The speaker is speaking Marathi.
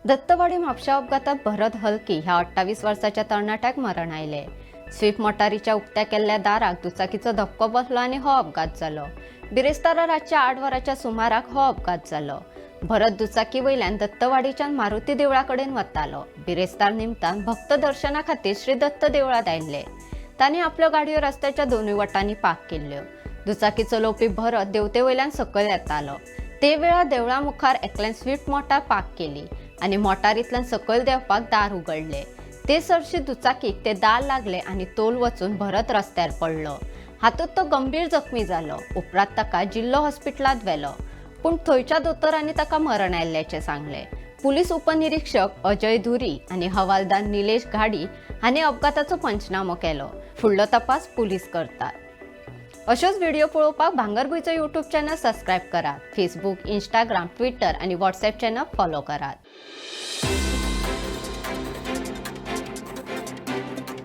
दत्तवाडी म्हापशा अपघातात भरत हलकी ह्या 28 वर्षाच्या तरणाट्याक मरण आयले। स्विफ्ट मोटारीच्या उक्त्या केल्ल्या दाराक दुचाकीचो धक्को बसलो आणि हो अपघात जालो। बिरेस्तारा रातच्या 8 वरांच्या सुमाराक हो अपघात जालो। भरत दुचाकी वयल्यान दत्तवाडीच्यान मारुती देवळा कडेन वतालो। बिरेस्तार निमतान भक्त दर्शना खातीर श्री दत्त देवळात आयिल्ले। तांणी आपल्यो गाडयो रस्त्याच्या दोनूय वटांनी पार्क केल्ल्यो। दुचाकी चलोवपी भरत देवते वयल्यान सकयल येतालो। ते वेळार देवळा मुखार एकल्यान स्विफ्ट मोटार पार्क केली आणि मोटारींतल्यान सकयल देवपाक दार उगडले। ते सरशी दुचाकीक ते दार लागले आणि तोल वचून भरत रस्त्यार पडलो। हातूंत तो गंभीर जखमी जालो। उपरांत ताका जिल्लो हॉस्पिटलांत व्हेलो, पूण थंयच्या दोतोरांनी ताका मरण आयिल्ल्याचें सांगलें। पुलीस उपनिरीक्षक अजय धुरी आणि हवालदार निलेश घाडी हांणी अपघाताचो पंचनामो केलो। फुडलो तपास पुलीस करतात। अशोच व्हिडिओ पळोवपाक भांगरभूंयचो यूट्यूब चॅनल सबस्क्राईब करात। फेसबुक, इंस्टाग्राम, ट्विटर आणि व्हॉट्सॲप चॅनल फॉलो करात।